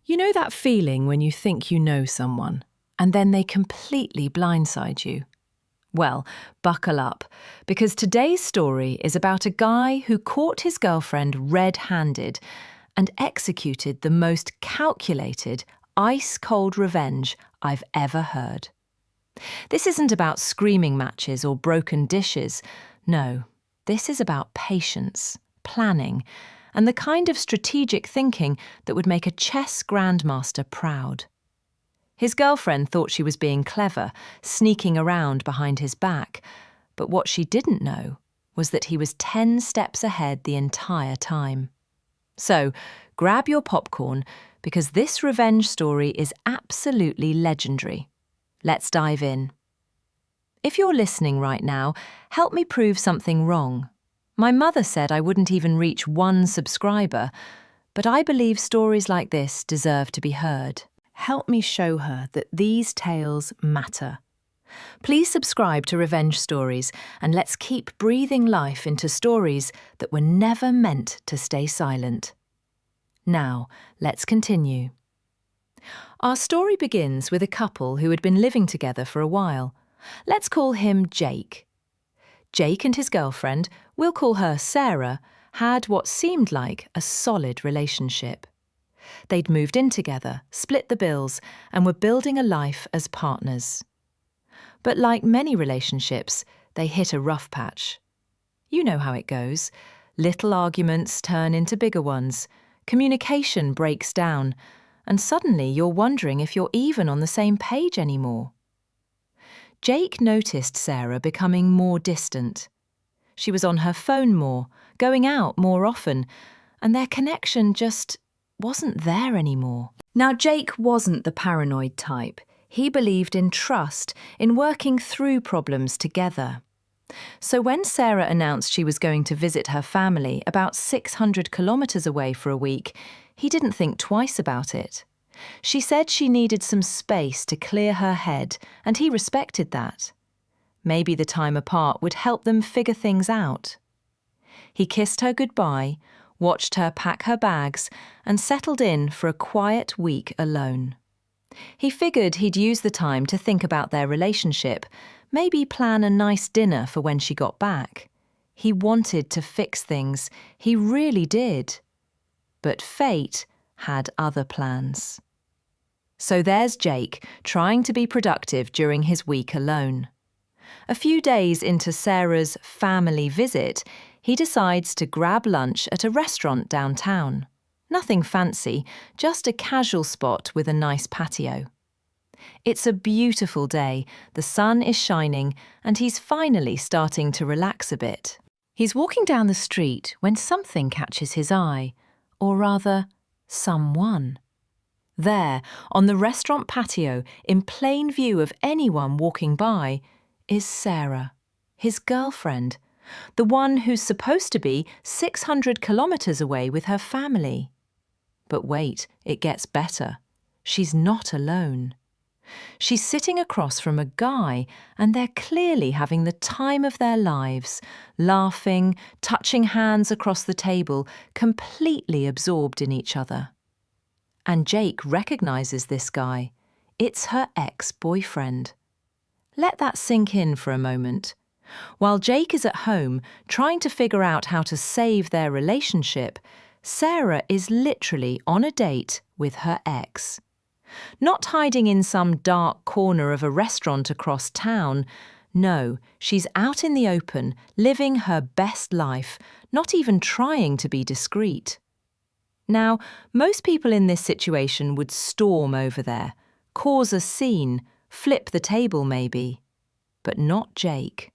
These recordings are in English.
You know that feeling when you think you know someone, and then they completely blindside you? Well, buckle up, because today's story is about a guy who caught his girlfriend red-handed and executed the most calculated, ice-cold revenge I've ever heard. This isn't about screaming matches or broken dishes. No, this is about patience, planning, and the kind of strategic thinking that would make a chess grandmaster proud. His girlfriend thought she was being clever, sneaking around behind his back, but what she didn't know was that he was 10 steps ahead the entire time. So, grab your popcorn, because this revenge story is absolutely legendary. Let's dive in. If you're listening right now, help me prove something wrong. My mother said I wouldn't even reach 1 subscriber, but I believe stories like this deserve to be heard. Help me show her that these tales matter. Please subscribe to Revenge Stories, and let's keep breathing life into stories that were never meant to stay silent. Now, let's continue. Our story begins with a couple who had been living together for a while. Let's call him Jake. Jake and his girlfriend, we'll call her Sarah, had what seemed like a solid relationship. They'd moved in together, split the bills, and were building a life as partners. But like many relationships, they hit a rough patch. You know how it goes. Little arguments turn into bigger ones, communication breaks down, and suddenly you're wondering if you're even on the same page anymore. Jake noticed Sarah becoming more distant. She was on her phone more, going out more often, and their connection just wasn't there anymore. Now, Jake wasn't the paranoid type. He believed in trust, in working through problems together. So when Sarah announced she was going to visit her family about 600 kilometers away for a week, he didn't think twice about it. She said she needed some space to clear her head, and he respected that. Maybe the time apart would help them figure things out. He kissed her goodbye, watched her pack her bags, and settled in for a quiet week alone. He figured he'd use the time to think about their relationship, maybe plan a nice dinner for when she got back. He wanted to fix things, he really did. But fate had other plans. So there's Jake, trying to be productive during his week alone. A few days into Sarah's family visit, he decides to grab lunch at a restaurant downtown. Nothing fancy, just a casual spot with a nice patio. It's a beautiful day, the sun is shining, and he's finally starting to relax a bit. He's walking down the street when something catches his eye, or rather, someone. There, on the restaurant patio, in plain view of anyone walking by, is Sarah, his girlfriend, the one who's supposed to be 600 kilometers away with her family. But wait, it gets better. She's not alone. She's sitting across from a guy, and they're clearly having the time of their lives, laughing, touching hands across the table, completely absorbed in each other. And Jake recognizes this guy. It's her ex-boyfriend. Let that sink in for a moment. While Jake is at home, trying to figure out how to save their relationship, Sarah is literally on a date with her ex. Not hiding in some dark corner of a restaurant across town. No, she's out in the open, living her best life, not even trying to be discreet. Now, most people in this situation would storm over there, cause a scene, flip the table maybe. But not Jake.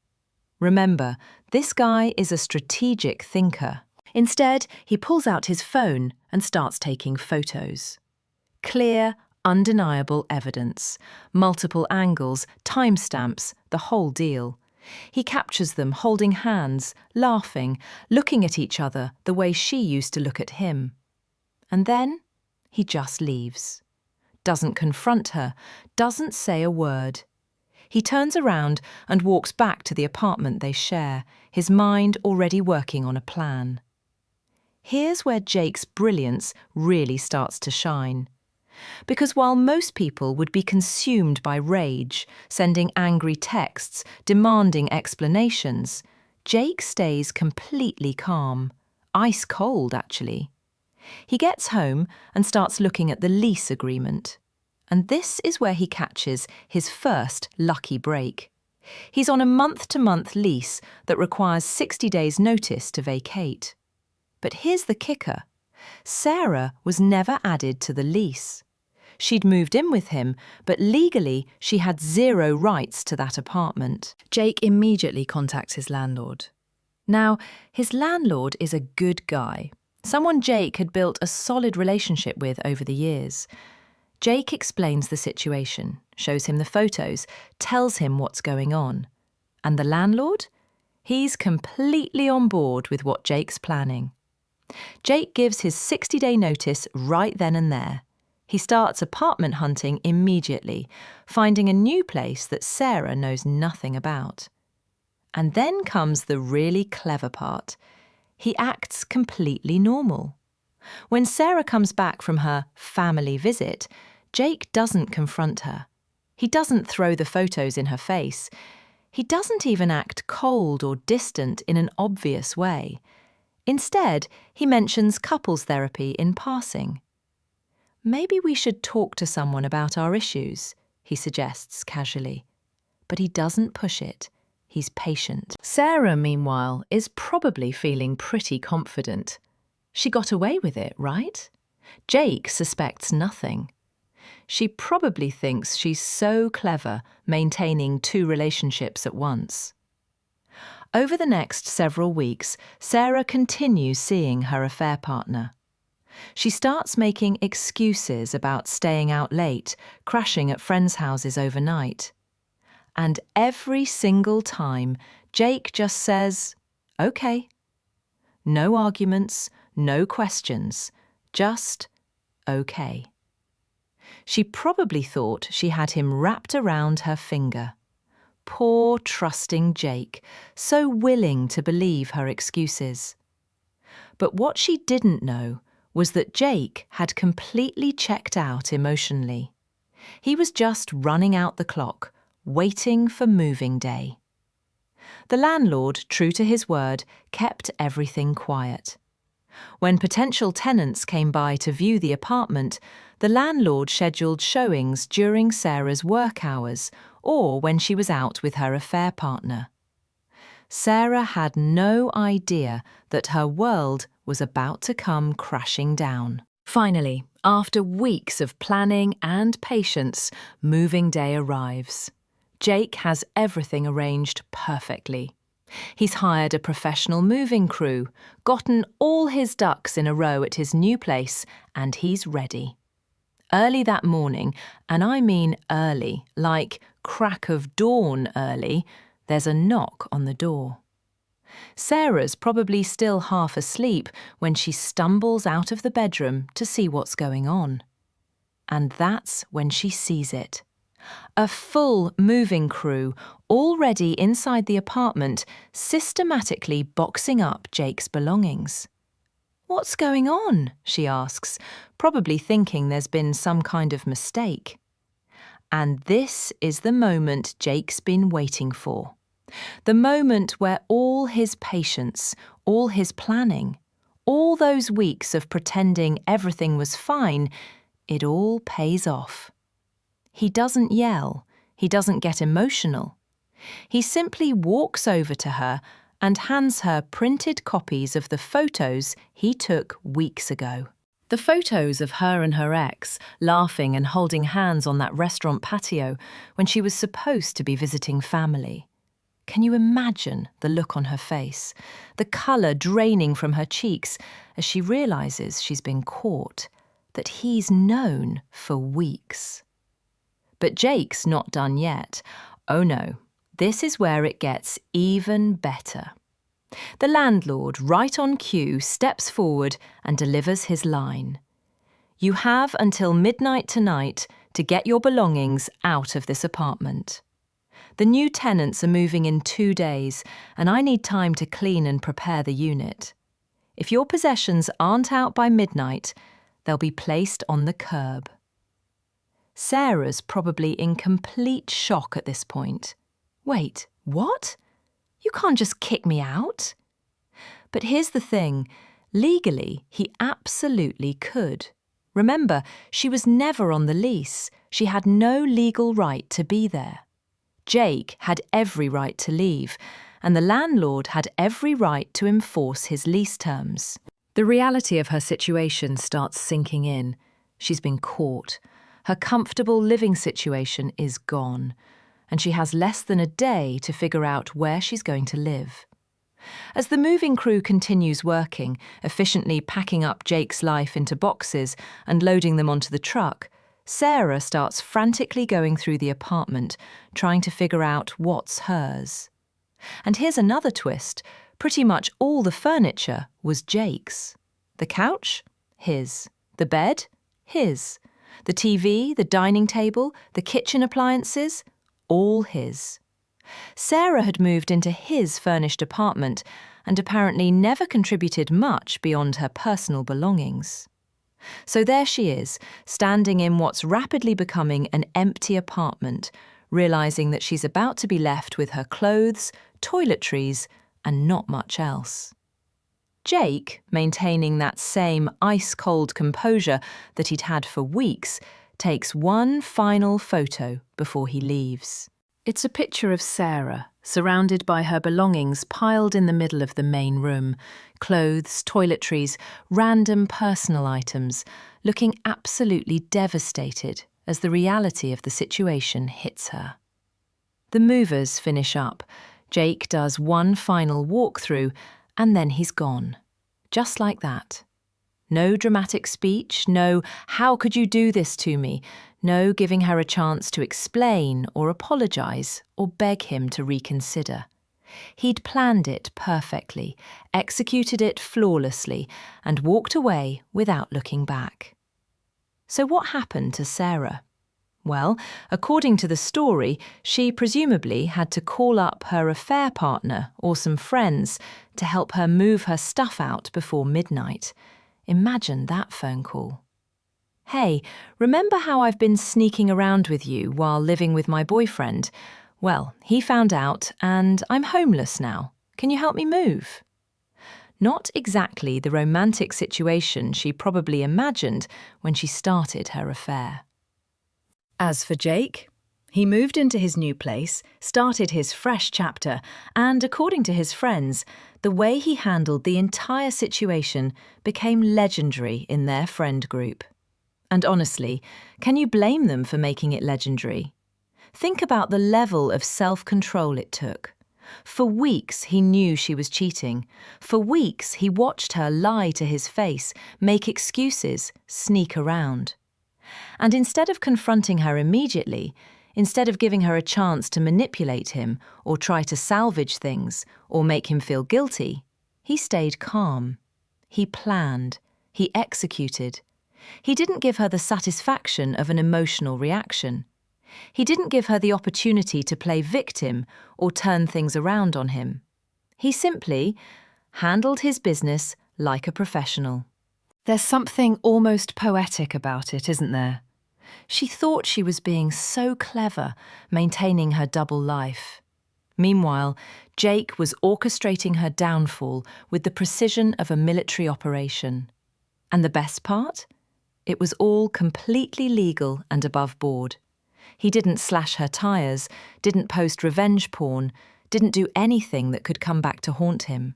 Remember, this guy is a strategic thinker. Instead, he pulls out his phone and starts taking photos. Clear, undeniable evidence, multiple angles, timestamps, the whole deal. He captures them holding hands, laughing, looking at each other the way she used to look at him. And then he just leaves. Doesn't confront her, doesn't say a word. He turns around and walks back to the apartment they share, his mind already working on a plan. Here's where Jake's brilliance really starts to shine. Because while most people would be consumed by rage, sending angry texts, demanding explanations, Jake stays completely calm. Ice cold, actually. He gets home and starts looking at the lease agreement. And this is where he catches his first lucky break. He's on a month-to-month lease that requires 60 days' notice to vacate. But here's the kicker. Sarah was never added to the lease. She'd moved in with him, but legally she had zero rights to that apartment. Jake immediately contacts his landlord. Now, his landlord is a good guy, someone Jake had built a solid relationship with over the years. Jake explains the situation, shows him the photos, tells him what's going on. And the landlord? He's completely on board with what Jake's planning. Jake gives his 60-day notice right then and there. He starts apartment hunting immediately, finding a new place that Sarah knows nothing about. And then comes the really clever part. He acts completely normal. When Sarah comes back from her family visit, Jake doesn't confront her. He doesn't throw the photos in her face. He doesn't even act cold or distant in an obvious way. Instead, he mentions couples therapy in passing. Maybe we should talk to someone about our issues, he suggests casually. But he doesn't push it. He's patient. Sarah, meanwhile, is probably feeling pretty confident. She got away with it, right? Jake suspects nothing. She probably thinks she's so clever maintaining two relationships at once. Over the next several weeks, Sarah continues seeing her affair partner. She starts making excuses about staying out late, crashing at friends' houses overnight. And every single time, Jake just says, "Okay." No arguments, no questions, just okay. She probably thought she had him wrapped around her finger. Poor, trusting Jake, so willing to believe her excuses. But what she didn't know was that Jake had completely checked out emotionally. He was just running out the clock, waiting for moving day. The landlord, true to his word, kept everything quiet. When potential tenants came by to view the apartment, the landlord scheduled showings during Sarah's work hours or when she was out with her affair partner. Sarah had no idea that her world was about to come crashing down. Finally, after weeks of planning and patience, moving day arrives. Jake has everything arranged perfectly. He's hired a professional moving crew, gotten all his ducks in a row at his new place, and he's ready. Early that morning, and I mean early, like crack of dawn early, there's a knock on the door. Sarah's probably still half asleep when she stumbles out of the bedroom to see what's going on. And that's when she sees it. A full moving crew, already inside the apartment, systematically boxing up Jake's belongings. "What's going on?" she asks, probably thinking there's been some kind of mistake. And this is the moment Jake's been waiting for. The moment where all his patience, all his planning, all those weeks of pretending everything was fine, it all pays off. He doesn't yell, he doesn't get emotional. He simply walks over to her and hands her printed copies of the photos he took weeks ago. The photos of her and her ex laughing and holding hands on that restaurant patio when she was supposed to be visiting family. Can you imagine the look on her face, the colour draining from her cheeks as she realises she's been caught, that he's known for weeks? But Jake's not done yet. Oh no, this is where it gets even better. The landlord, right on cue, steps forward and delivers his line. "You have until midnight tonight to get your belongings out of this apartment. The new tenants are moving in 2 days, and I need time to clean and prepare the unit. If your possessions aren't out by midnight, they'll be placed on the curb." Sarah's probably in complete shock at this point. Wait, what? You can't just kick me out? But here's the thing, legally, he absolutely could. Remember, she was never on the lease. She had no legal right to be there. Jake had every right to leave, and the landlord had every right to enforce his lease terms. The reality of her situation starts sinking in. She's been caught. Her comfortable living situation is gone, and she has less than a day to figure out where she's going to live. As the moving crew continues working, efficiently packing up Jake's life into boxes and loading them onto the truck, Sarah starts frantically going through the apartment, trying to figure out what's hers. And here's another twist. Pretty much all the furniture was Jake's. The couch? His. The bed? His. The TV, the dining table, the kitchen appliances? All his. Sarah had moved into his furnished apartment and apparently never contributed much beyond her personal belongings. So there she is, standing in what's rapidly becoming an empty apartment, realising that she's about to be left with her clothes, toiletries, and not much else. Jake, maintaining that same ice-cold composure that he'd had for weeks, takes one final photo before he leaves. It's a picture of Sarah, surrounded by her belongings piled in the middle of the main room, clothes, toiletries, random personal items, looking absolutely devastated as the reality of the situation hits her. The movers finish up. Jake does one final walkthrough, and then he's gone. Just like that. No dramatic speech, no "how could you do this to me?" No giving her a chance to explain or apologise or beg him to reconsider. He'd planned it perfectly, executed it flawlessly, and walked away without looking back. So what happened to Sarah? Well, according to the story, she presumably had to call up her affair partner or some friends to help her move her stuff out before midnight. Imagine that phone call. "Hey, remember how I've been sneaking around with you while living with my boyfriend? Well, he found out and I'm homeless now. Can you help me move?" Not exactly the romantic situation she probably imagined when she started her affair. As for Jake, he moved into his new place, started his fresh chapter, and according to his friends, the way he handled the entire situation became legendary in their friend group. And honestly, can you blame them for making it legendary? Think about the level of self-control it took. For weeks he knew she was cheating. For weeks he watched her lie to his face, make excuses, sneak around. And instead of confronting her immediately, instead of giving her a chance to manipulate him or try to salvage things or make him feel guilty, he stayed calm. He planned. He executed. He didn't give her the satisfaction of an emotional reaction. He didn't give her the opportunity to play victim or turn things around on him. He simply handled his business like a professional. There's something almost poetic about it, isn't there? She thought she was being so clever, maintaining her double life. Meanwhile, Jake was orchestrating her downfall with the precision of a military operation. And the best part? It was all completely legal and above board. He didn't slash her tyres, didn't post revenge porn, didn't do anything that could come back to haunt him.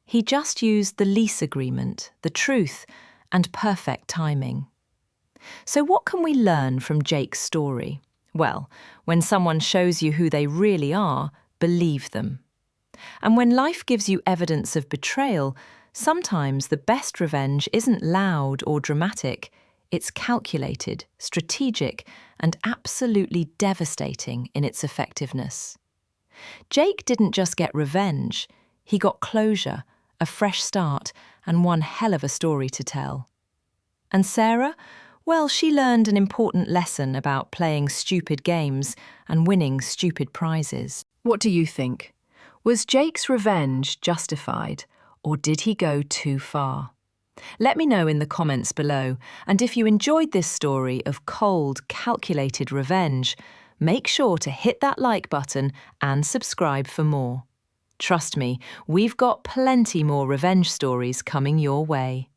He just used the lease agreement, the truth, and perfect timing. So what can we learn from Jake's story? Well, when someone shows you who they really are, believe them. And when life gives you evidence of betrayal, sometimes the best revenge isn't loud or dramatic. It's calculated, strategic, and absolutely devastating in its effectiveness. Jake didn't just get revenge. He got closure, a fresh start, and one hell of a story to tell. And Sarah? Well, she learned an important lesson about playing stupid games and winning stupid prizes. What do you think? Was Jake's revenge justified, or did he go too far? Let me know in the comments below, and if you enjoyed this story of cold, calculated revenge, make sure to hit that like button and subscribe for more. Trust me, we've got plenty more revenge stories coming your way.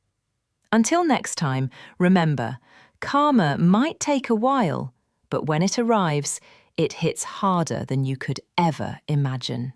Until next time, remember, karma might take a while, but when it arrives, it hits harder than you could ever imagine.